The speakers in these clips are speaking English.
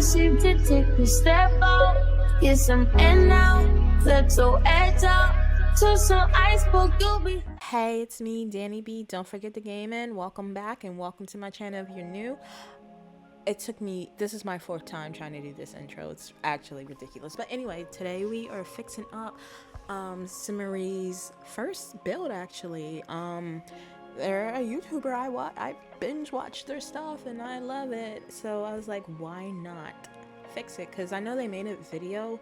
seem to take a step out. Get some air now, let your edge out. To some iceberg, you'll be. Hey, it's me, Danny B. Don't forget the game in. Welcome back and welcome to my channel if you're new. It took me, this is my fourth time trying to do this intro. It's actually ridiculous. But anyway, today we are fixing up Simmerie's first build actually. They're a YouTuber I binge watch their stuff and I love it. So I was like, why not fix it? Because I know they made a video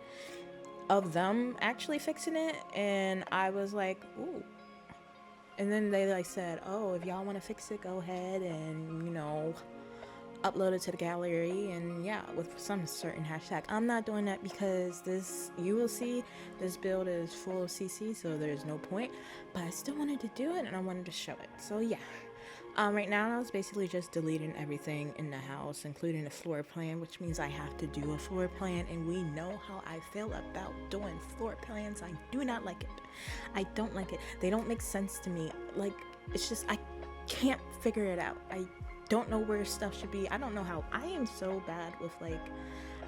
of them actually fixing it and I was like, ooh. And then they like said, oh, if y'all want to fix it, go ahead and, you know, upload it to the gallery and yeah, with some certain hashtag. I'm not doing that because this, you will see, this build is full of CC, so there's no point. But I still wanted to do it and I wanted to show it. So yeah. Right now I was basically just deleting everything in the house, including the floor plan, which means I have to do a floor plan, and we know how I feel about doing floor plans. I do not like it. I don't like it. They don't make sense to me. Like, it's just, I can't figure it out. I don't know where stuff should be. I don't know how. I am so bad with, like,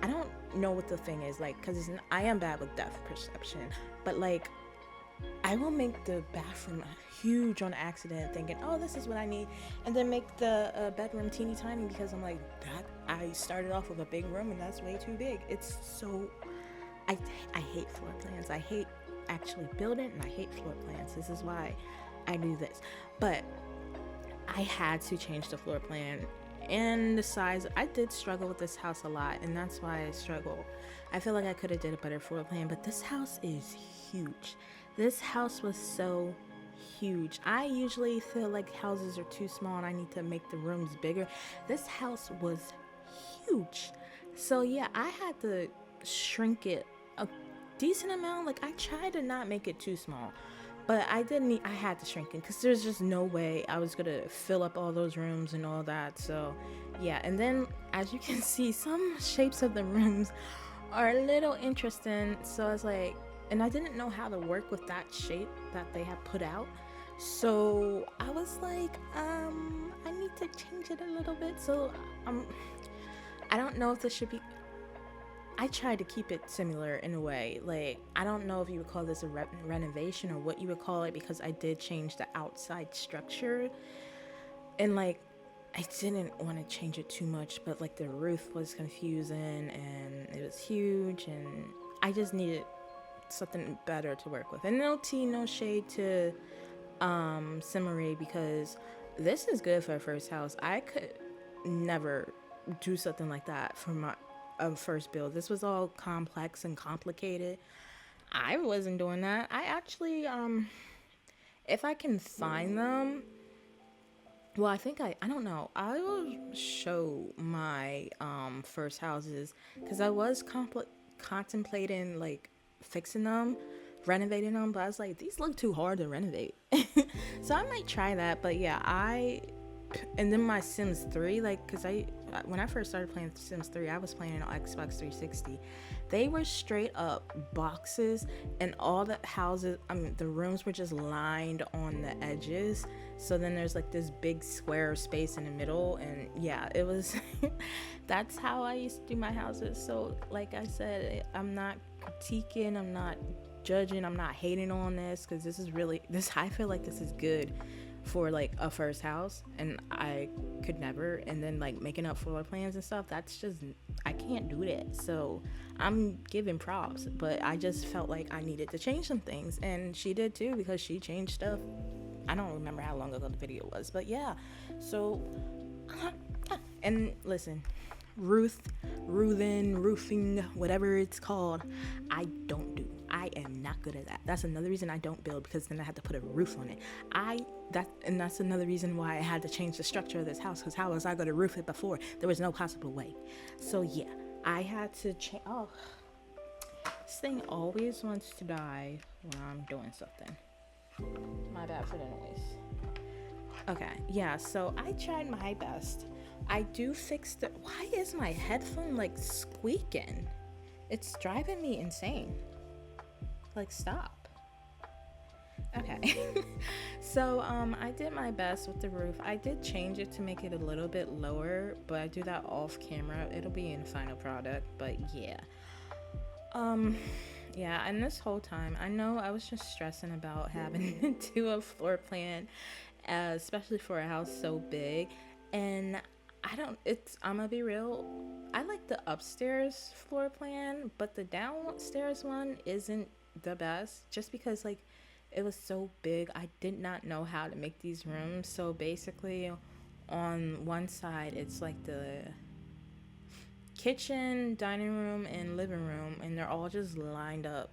I don't know what the thing is, like, because I am bad with depth perception, but like I will make the bathroom huge on accident thinking, oh, this is what I need, and then make the bedroom teeny tiny because I'm like, that I started off with a big room and that's way too big. It's so, I hate floor plans. I hate actually building and I hate floor plans. This is why I do this. But I had to change the floor plan and the size. I did struggle with this house a lot, and that's why I struggle. I feel like I could have did a better floor plan, but this house is huge. This house was so huge. I usually feel like houses are too small and I need to make the rooms bigger. This house was huge. So yeah, I had to shrink it a decent amount. Like, I tried to not make it too small, but I had to shrink it because there's just no way I was gonna fill up all those rooms and all that. So yeah, and then as you can see, some shapes of the rooms are a little interesting. So I was like, and I didn't know how to work with that shape that they had put out. So I was like, I need to change it a little bit. So I don't know if this should be, I tried to keep it similar in a way. Like, I don't know if you would call this a renovation or what you would call it, because I did change the outside structure. And like, I didn't want to change it too much, but like the roof was confusing and it was huge and I just needed something better to work with. And no tea, no shade to Simmerie, because this is good for a first house. I could never do something like that for my first build. This was all complex and complicated. I wasn't doing that. I actually if I can find them, well, I think I don't know, I will show my first houses, because I was contemplating like fixing them, renovating them, but I was like, these look too hard to renovate. So I might try that. But yeah, and then my Sims 3, like, because when I first started playing Sims 3, I was playing on Xbox 360. They were straight up boxes, and all the houses, the rooms were just lined on the edges. So then there's like this big square space in the middle, and yeah, it was that's how I used to do my houses. So like I said, I'm not critiquing, I'm not judging, I'm not hating on this, because I feel like this is good for like a first house, and I could never. And then like making up floor plans and stuff, that's just, I can't do that. So I'm giving props, but I just felt like I needed to change some things, and she did too, because she changed stuff. I don't remember how long ago the video was, but yeah. So and listen, roofing, whatever it's called, I don't do. I am not good at that. That's another reason I don't build, because then I had to put a roof on it. That's another reason why I had to change the structure of this house, because how was I going to roof it before? There was no possible way. So yeah, I had to change. Oh, this thing always wants to die when I'm doing something. My bad for the noise. Okay, yeah, so I tried my best. I do fix the, why is my headphone like squeaking? It's driving me insane. Like, stop. Okay. So I did my best with the roof. I did change it to make it a little bit lower, but I do that off camera. It'll be in the final product, but yeah. Um yeah, and this whole time I know I was just stressing about having to do a floor plan, especially for a house so big. And I don't it's I'm gonna be real, I like the upstairs floor plan, but the downstairs one isn't the best just because like it was so big. I did not know how to make these rooms. So basically on one side it's like the kitchen, dining room, and living room, and they're all just lined up,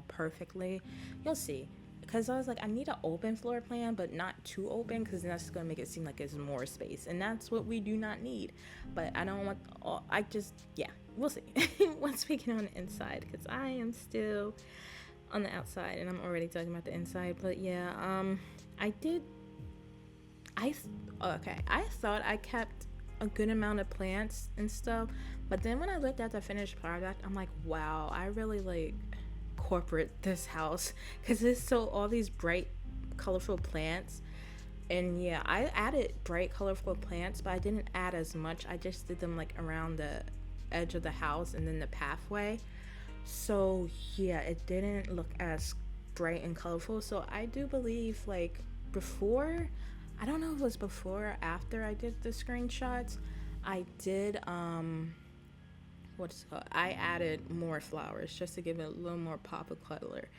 perfectly. You'll see. Because I was like, I need an open floor plan, but not too open, because that's going to make it seem like it's more space. And that's what we do not need. But I don't want, yeah, we'll see. Once we get on the inside, because I am still on the outside, and I'm already talking about the inside. But yeah, I did, I, okay, I thought I kept a good amount of plants and stuff, but then when I looked at the finished product, I'm like, wow, I really like corporate this house because it's so all these bright colorful plants. And yeah, I added bright colorful plants, but I didn't add as much. I just did them like around the edge of the house and then the pathway. So yeah, it didn't look as bright and colorful. So I do believe like before, I don't know if it was before or after I did the screenshots, I did what's it called? I added more flowers just to give it a little more pop of color.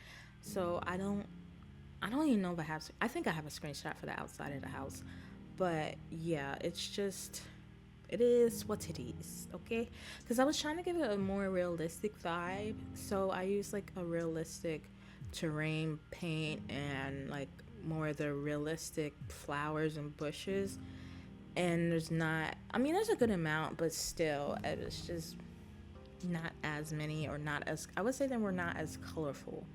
So I don't even know if I think I have a screenshot for the outside of the house. But yeah, it is what it is, okay? Because I was trying to give it a more realistic vibe. So I used like a realistic terrain paint and like more of the realistic flowers and bushes. And there's a good amount, but still, it's just not as many, or not as, I would say they were not as colorful.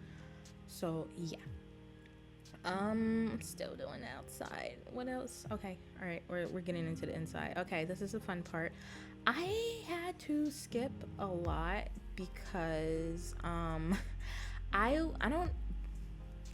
So yeah. Still doing the outside. What else? Okay, all right, we're getting into the inside. Okay, this is the fun part. I had to skip a lot because I don't,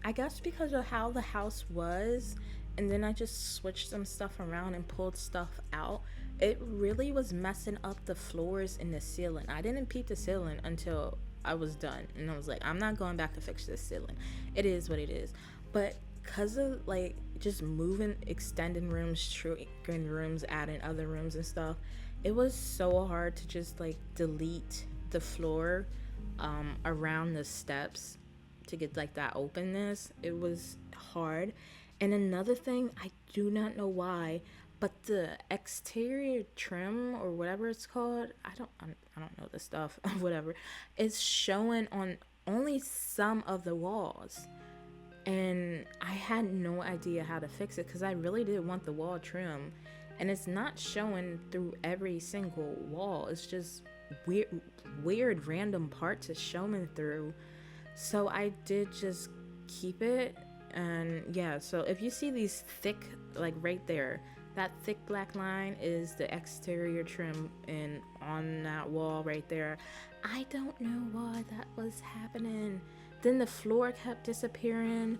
I guess because of how the house was, and then I just switched some stuff around and pulled stuff out. It really was messing up the floors and the ceiling. I didn't peep the ceiling until I was done, and I was like, I'm not going back to fix this ceiling. It is what it is. But because of like just moving, extending rooms, shrinking rooms, adding other rooms and stuff, it was so hard to just like delete the floor around the steps to get like that openness. It was hard. And another thing, I do not know why, but the exterior trim or whatever it's called, I don't know the stuff, whatever, it's showing on only some of the walls. And I had no idea how to fix it because I really did want the wall trim, and it's not showing through every single wall. It's just weird random parts it's showing through. So I did just keep it. And yeah, so if you see these thick, like right there, that thick black line is the exterior trim, and on that wall right there, I don't know why that was happening. Then the floor kept disappearing.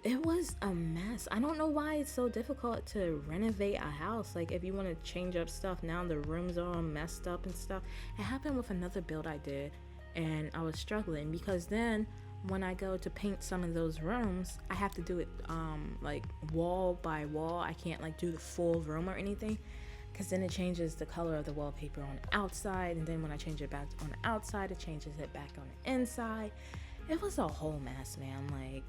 It was a mess. I don't know why it's so difficult to renovate a house. Like if you want to change up stuff, now the rooms are all messed up and stuff. It happened with another build I did, and I was struggling because then when I go to paint some of those rooms, I have to do it like wall by wall. I can't like do the full room or anything, because then it changes the color of the wallpaper on the outside, and then when I change it back on the outside, it changes it back on the inside. It was a whole mess, man. Like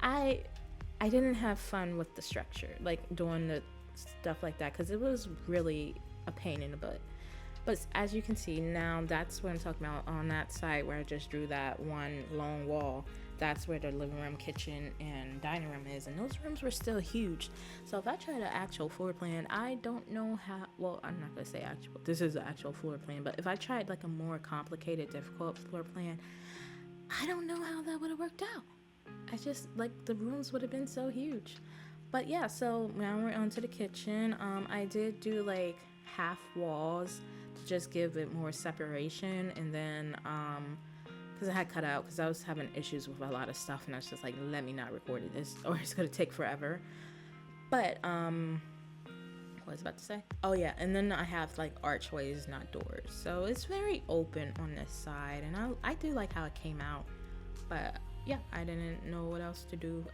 I didn't have fun with the structure, like doing the stuff like that, because it was really a pain in the butt. But as you can see now, that's what I'm talking about. On that side where I just drew that one long wall, that's where the living room, kitchen, and dining room is, and those rooms were still huge. So if I tried an actual floor plan, I don't know how, well, I'm not gonna say actual, this is an actual floor plan, but if I tried like a more complicated, difficult floor plan, I don't know how that would have worked out. I just, like, the rooms would have been so huge. But yeah, so now we're on to the kitchen. I did do like half walls to just give it more separation, and then because I had cut out because I was having issues with a lot of stuff, and I was just like, let me not record this or it's gonna take forever. But what was I about to say? Oh yeah, and then I have like archways, not doors, so it's very open on this side, and I do like how it came out. But yeah, I didn't know what else to do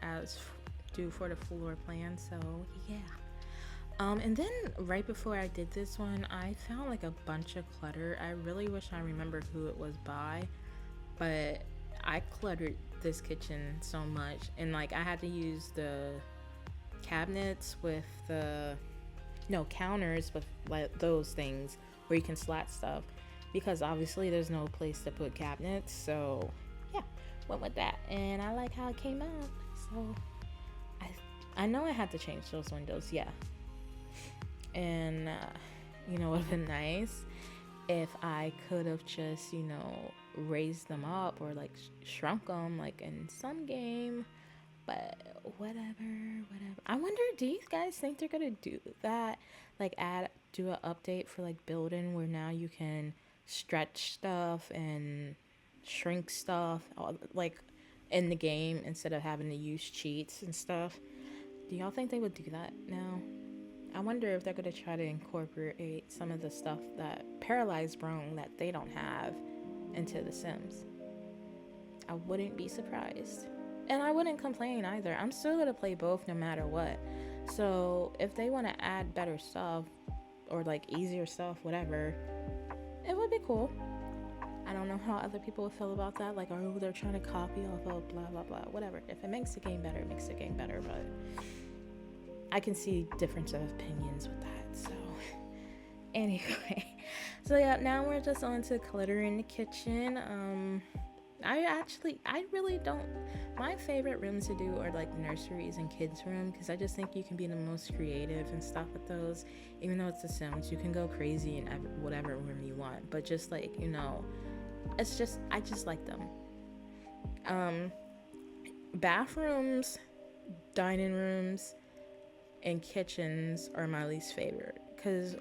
for the floor plan, so yeah. And then right before I did this one, I found like a bunch of clutter. I really wish I remembered who it was by, but I cluttered this kitchen so much, and like I had to use the cabinets with the counters with like those things where you can slat stuff, because obviously there's no place to put cabinets, so yeah, went with that, and I like how it came out. So I know I had to change those windows, yeah. And it would have been nice if I could have just raised them up or like shrunk them like in some game, but whatever. I wonder, do you guys think they're gonna do that, like do an update for like building where now you can stretch stuff and shrink stuff like in the game instead of having to use cheats and stuff? Do y'all think they would do that now? I wonder if they're going to try to incorporate some of the stuff that Paralyzed Brone that they don't have into The Sims. I wouldn't be surprised. And I wouldn't complain either. I'm still going to play both no matter what. So if they want to add better stuff or like easier stuff, whatever, it would be cool. I don't know how other people would feel about that. Like, oh, they're trying to copy off of blah, blah, blah, whatever. If it makes the game better, it makes the game better. But I can see difference of opinions with that. So anyway, so yeah, now we're just on to clutter in the kitchen. I really don't, my favorite rooms to do are like nurseries and kids room, because I just think you can be the most creative and stuff with those. Even though it's The Sims, you can go crazy in whatever room you want, but just like it's just, I just like them. Bathrooms, dining rooms, and kitchens are my least favorite, because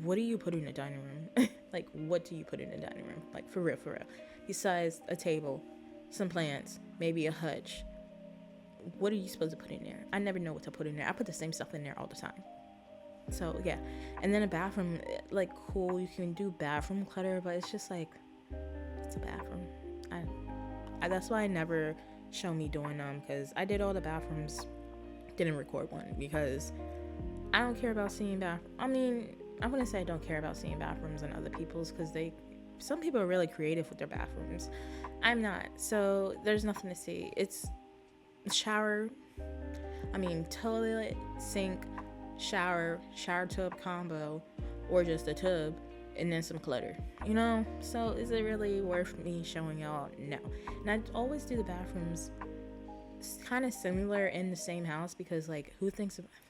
what do you put in a dining room? Like, what do you put in a dining room? Like, for real, besides a table, some plants, maybe a hutch. What are you supposed to put in there? I never know what to put in there. I put the same stuff in there all the time. So yeah, and then a bathroom, like, cool, you can do bathroom clutter, but it's just like, it's a bathroom. I that's why I never show me doing them, because I did all the bathrooms, didn't record one, because I don't care about seeing I wouldn't say I don't care about seeing bathrooms in other people's, because some people are really creative with their bathrooms. I'm not, so there's nothing to see. It's toilet, sink, shower tub combo, or just a tub and then some clutter, so is it really worth me showing y'all? No. And I always do the bathrooms kind of similar in the same house, because like, who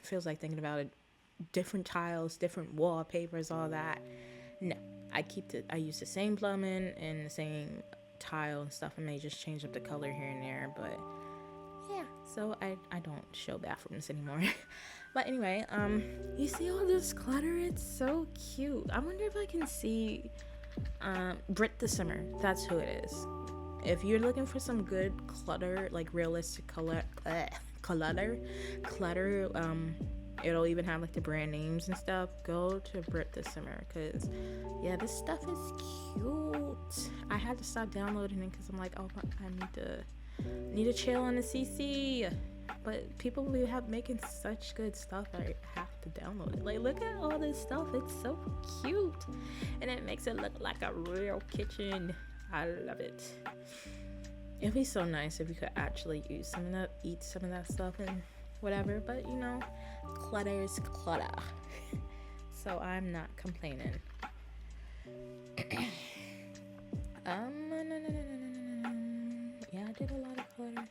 feels like thinking about it, different tiles, different wallpapers, all that? No, I use the same plumbing and the same tile and stuff. I may just change up the color here and there, but yeah, so I don't show bathrooms anymore. But anyway, you see all this clutter? It's so cute. I wonder if I can see Brit the Simmer. That's who it is. If you're looking for some good clutter, like realistic clutter, it'll even have like the brand names and stuff. Go to Brit the Simmer, because yeah, this stuff is cute. I had to stop downloading it because I'm like, oh, I need to chill on the CC. But people will have making such good stuff, I have to download it. Like, look at all this stuff. It's so cute, and it makes it look like a real kitchen. I love it. It'd be so nice if we could actually eat some of that stuff and whatever, but clutter is clutter. So I'm not complaining. Yeah, I did a lot of clutter.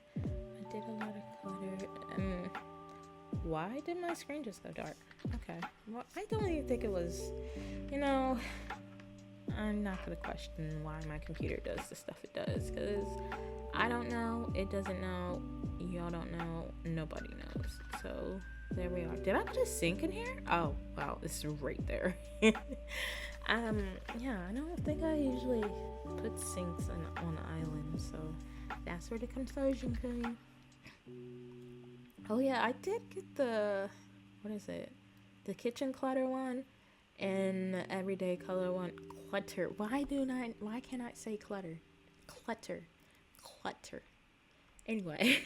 Why did my screen just go dark? Okay. Well, I don't even think it was, I'm not going to question why my computer does the stuff it does, because I don't know, it doesn't know, y'all don't know, nobody knows. So there we are. Did I put a sink in here? Oh, wow, it's right there. Um, yeah, I don't think I usually put sinks on islands, so that's where the confusion came. Oh yeah, I did get the, what is it? The kitchen clutter one and everyday color one. Clutter. Why can't I say clutter? Clutter. Clutter. Anyway,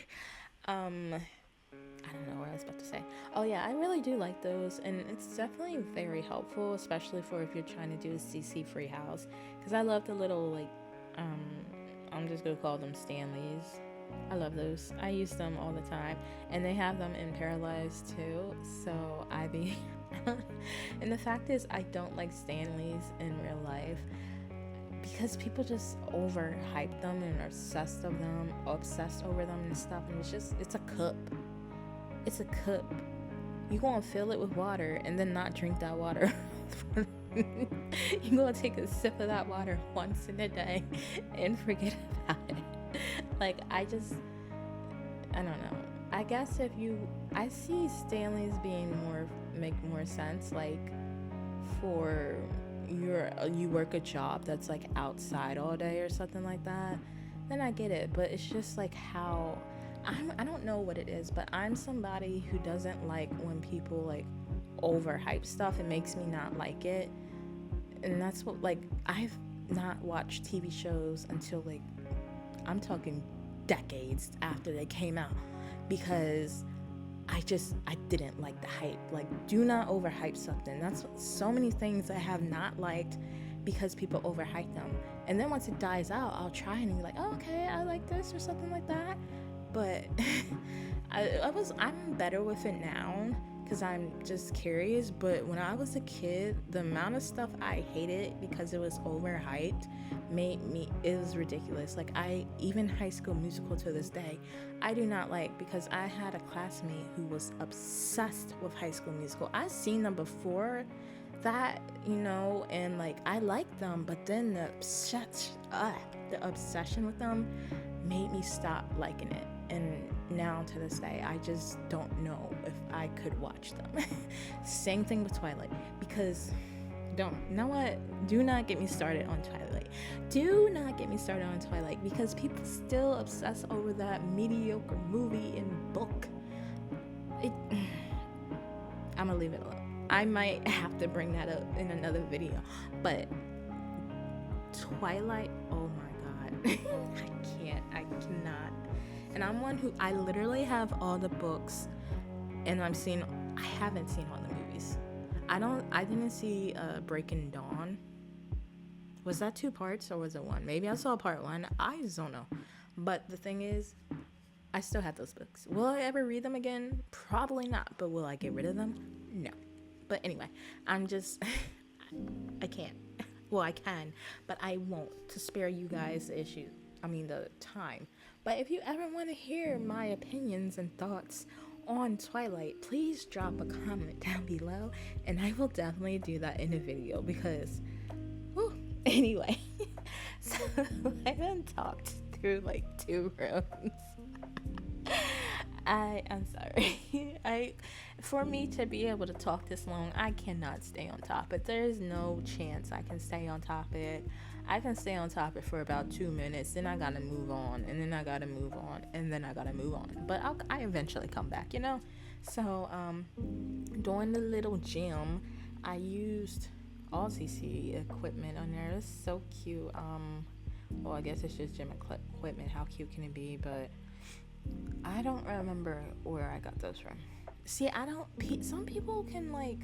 um, I don't know what I was about to say. Oh yeah, I really do like those, and it's definitely very helpful, especially for if you're trying to do a CC free house. Cause I love the little like, um, I'm just gonna call them Stanleys. I love those. I use them all the time, and they have them in Paralyzed too. So I be, and the fact is, I don't like Stanleys in real life because people just overhype them and are obsessed over them and stuff. And it's a cup. It's a cup. You gonna fill it with water and then not drink that water. You gonna take a sip of that water once in a day and forget about it. Like I don't know. I guess I see Stanley's make more sense. Like for you work a job that's like outside all day or something like that, then I get it. But it's just like how I don't know what it is, but I'm somebody who doesn't like when people like overhype stuff. It makes me not like it. And that's what, like, I've not watched TV shows until like I'm talking decades after they came out because I didn't like the hype. Like, do not overhype something. That's what, so many things I have not liked because people overhype them. And then once it dies out, I'll try and be like, oh, okay, I like this or something like that. But I'm better with it now because I'm just curious. But when I was a kid, the amount of stuff I hated because it was overhyped it was ridiculous. Like even High School Musical to this day, I do not like, because I had a classmate who was obsessed with High School Musical. I've seen them before that, and like I liked them, but then the obsession with them made me stop liking it. And now to this day, I just don't know if I could watch them. Same thing with Twilight, because you know what? Do not get me started on Twilight. Do not get me started on Twilight, because people still obsess over that mediocre movie and book. I'm gonna leave it alone. I might have to bring that up in another video, but Twilight, oh my god. I cannot. And I'm one who, I literally have all the books, and I haven't seen all the movies. I didn't see Breaking Dawn. Was that 2 parts or was it 1? Maybe I saw part 1. I just don't know. But the thing is, I still have those books. Will I ever read them again? Probably not. But will I get rid of them? No. But anyway, I'm just, I can't. Well, I can, but I won't, to spare you guys the time. But if you ever want to hear my opinions and thoughts on Twilight, please drop a comment down below, and I will definitely do that in a video because, whew, anyway. So I done talked through like 2 rooms. I'm sorry. For me to be able to talk this long, I cannot stay on topic. There's no chance I can stay on topic. I can stay on topic for about 2 minutes, then I gotta move on, and then I gotta move on, and then I gotta move on. But I eventually come back, So, during the little gym, I used all CC equipment on there. It's so cute. Well, I guess it's just gym equipment. How cute can it be? But I don't remember where I got those from. See, some people can like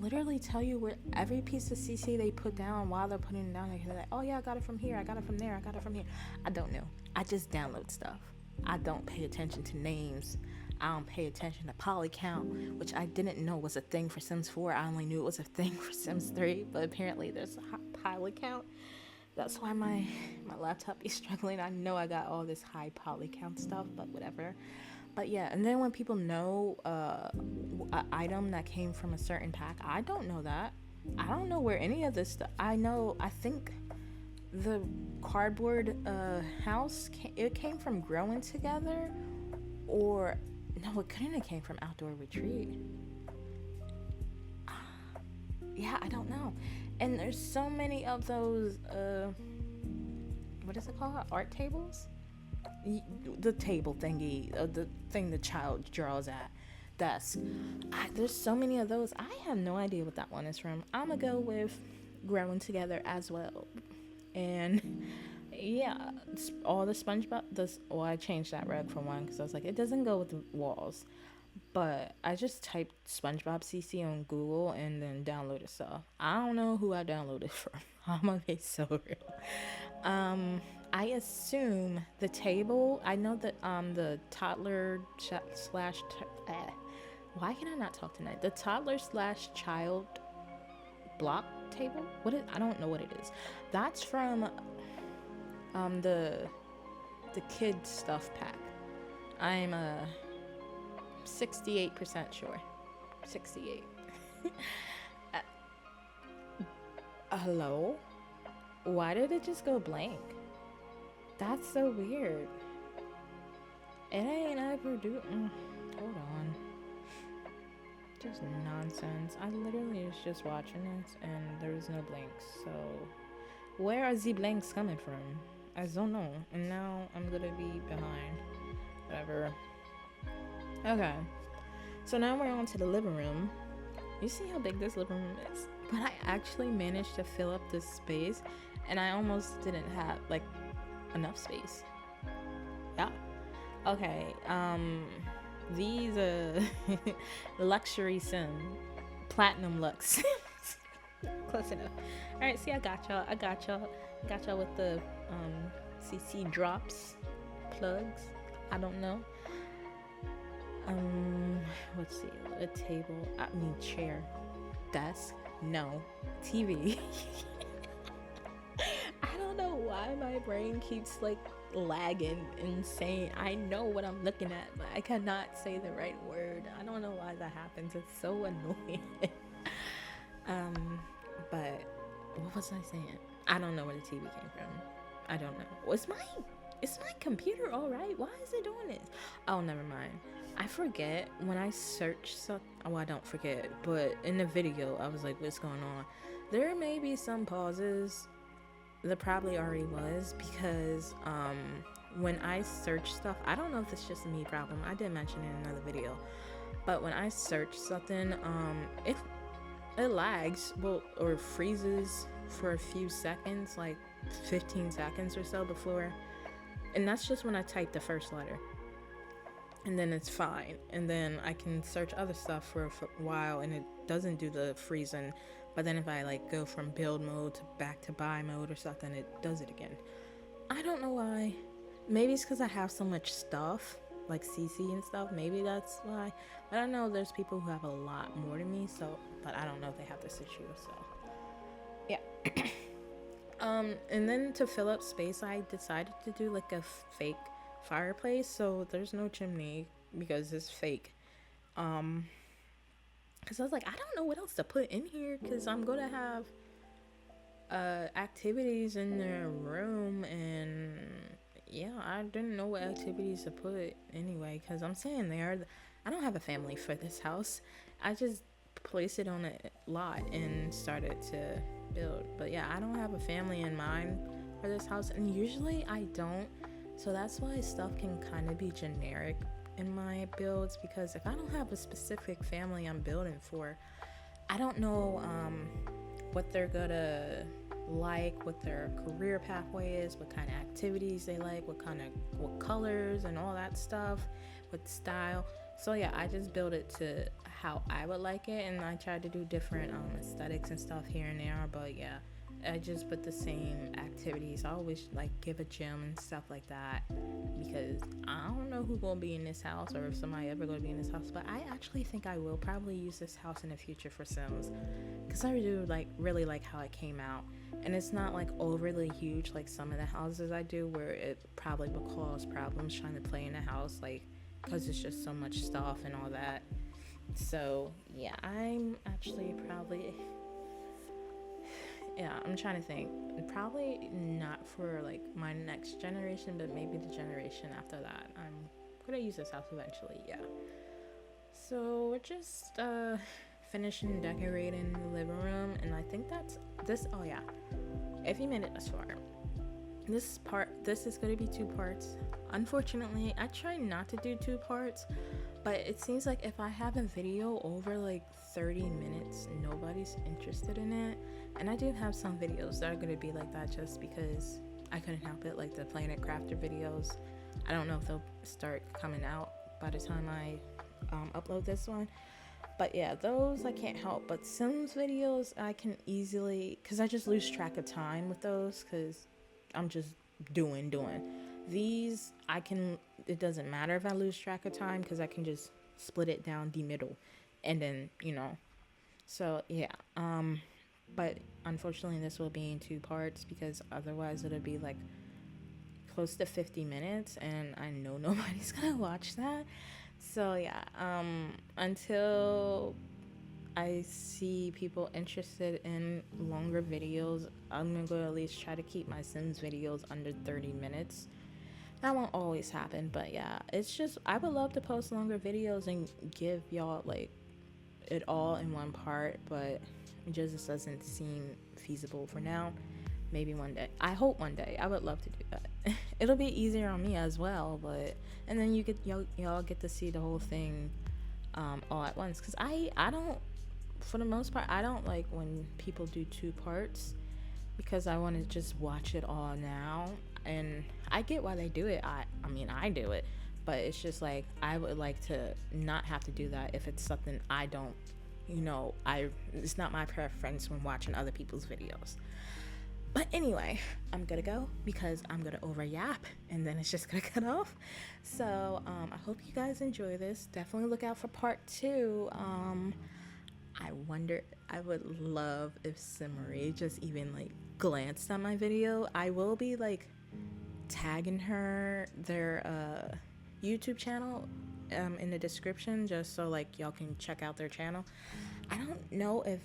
literally tell you where every piece of CC they put down while they're putting it down. They're like, oh yeah, I got it from here, I got it from there, I got it from here. I don't know. I just download stuff. I don't pay attention to names. I don't pay attention to poly count, which I didn't know was a thing for Sims 4. I only knew it was a thing for Sims 3, but apparently there's a poly count. That's why my laptop is struggling. I know I got all this high poly count stuff, but whatever. But yeah, and then when people know an item that came from a certain pack, I don't know that. I don't know where any of this stuff. I think the cardboard house, it came from Growing Together, or no, it couldn't have came from Outdoor Retreat. yeah, I don't know. And there's so many of those what is it called, art tables, the table thingy, the thing the child draws at desk. There's so many of those. I have no idea what that one is from. I'm gonna go with growing together as well. And yeah, all the SpongeBob. Well, I changed that rug for one because I was like, it doesn't go with the walls. But I just typed SpongeBob CC on Google and then downloaded stuff. I don't know who I downloaded from. I'm gonna be so real. I assume the table. I know that the toddler slash. Why can I not talk tonight? The toddler slash child block table. What is? I don't know what it is. That's from the kid stuff pack. I'm 68% sure. 68. Hello? Why did it just go blank? That's so weird. It ain't ever do. Hold on. Just nonsense. I literally was just watching this and there was no blanks. So, where are the blanks coming from? I don't know. And now I'm gonna be behind. Whatever. Okay. So now we're on to the living room. You see how big this living room is? But I actually managed to fill up this space and I almost didn't have like enough space. Yeah. Okay. These luxury sim platinum lux. Close enough. All right, see, I got y'all with the CC drops, plugs. I don't know. Let's see. A table. I mean, chair, desk. No, TV. I don't know why my brain keeps like lagging insane. I know what I'm looking at, but I cannot say the right word. I don't know why that happens. It's so annoying. But what was I saying? I don't know where the TV came from. I don't know. Is my computer all right? Why is it doing this? Oh, never mind. I forget when I search something. Oh, I don't forget. But in the video, I was like, what's going on? There may be some pauses. There probably already was because when I search stuff, I don't know if it's just a me problem. I did mention it in another video. But when I search something, it lags, or freezes for a few seconds, like 15 seconds or so before. And that's just when I type the first letter. And then it's fine. And then I can search other stuff for a while and it doesn't do the freezing. But then if I like go from build mode to back to buy mode or something, it does it again. I don't know why. Maybe it's because I have so much stuff, like CC and stuff. Maybe that's why. But I know there's people who have a lot more than me, so, but I don't know if they have this issue, so. Yeah. And then to fill up space, I decided to do like a fake fireplace, so there's no chimney because it's fake. Because I was like, I don't know what else to put in here because I'm gonna have activities in the room, and yeah, I didn't know what activities to put anyway because I'm saying I don't have a family for this house. I just placed it on a lot and started to build. But yeah, I don't have a family in mind for this house, and usually I don't. So that's why stuff can kind of be generic in my builds, because if I don't have a specific family I'm building for, I don't know what they're gonna like, what their career pathway is, what kind of activities they like, what colors and all that stuff, what style. So yeah, I just build it to how I would like it, and I tried to do different aesthetics and stuff here and there. But yeah, I just put the same activities. I always like give a gym and stuff like that, because I don't know who's gonna be in this house or if somebody ever gonna be in this house. But I actually think I will probably use this house in the future for Sims, because I do really like how it came out, and it's not like overly huge like some of the houses I do, where it probably will cause problems trying to play in a house, like because it's just so much stuff and all that. So yeah, I'm actually probably. Yeah, I'm trying to think. Probably not for like my next generation, but maybe the generation after that. I'm gonna use this house eventually, yeah. So we're just finishing decorating the living room, and I think that's this. Oh yeah, if you made it this far, this is going to be 2 parts. Unfortunately, I try not to do 2 parts, but it seems like if I have a video over like 30 minutes, nobody's interested in it. And I do have some videos that are going to be like that just because I couldn't help it, like the Planet Crafter videos. I don't know if they'll start coming out by the time I upload this one. But yeah, those I can't help. But Sims videos I can easily, because I just lose track of time with those, because I'm just doing. These I can, it doesn't matter if I lose track of time, because I can just split it down the middle, and then, you know. So yeah, but unfortunately this will be in 2 parts, because otherwise it'll be like close to 50 minutes, and I know nobody's gonna watch that. So yeah, until I see people interested in longer videos, I'm gonna go at least try to keep my Sims videos under 30 minutes. That won't always happen, but yeah, it's just, I would love to post longer videos and give y'all like it all in one part, but it just doesn't seem feasible for now. Maybe one day. I hope one day. I would love to do that. It'll be easier on me as well, but, and then you get, y'all get to see the whole thing all at once, because I don't, for the most part, I don't like when people do 2 parts, because I want to just watch it all now. And I get why they do it. I mean, I do it, but it's just like, I would like to not have to do that if it's something I don't, you know, it's not my preference when watching other people's videos. But anyway, I'm gonna go, because I'm gonna over yap and then it's just gonna cut off. So I hope you guys enjoy this. Definitely look out for part 2. I would love if Simmery just even like glanced at my video. I will be like tagging their YouTube channel in the description, just so like y'all can check out their channel. I don't know if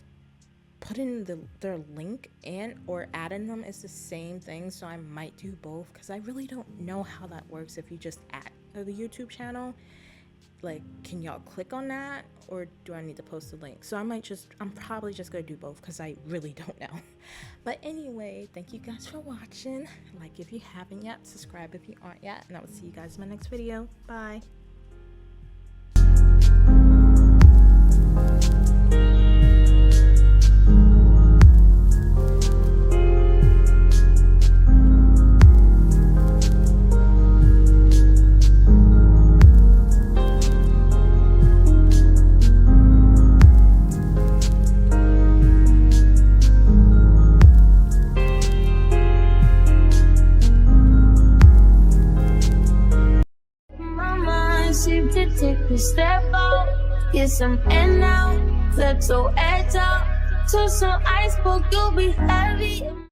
putting their link in or adding them is the same thing, so I might do both, because I really don't know how that works. If you just add the YouTube channel, like, can y'all click on that, or do I need to post a link? So I'm probably just gonna do both, because I really don't know. But anyway, thank you guys for watching. Like if you haven't yet, subscribe if you aren't yet, and I will see you guys in my next video. Bye. Seem to take a step out, get some air now, let your edge out, to some iceberg, you'll be heavy.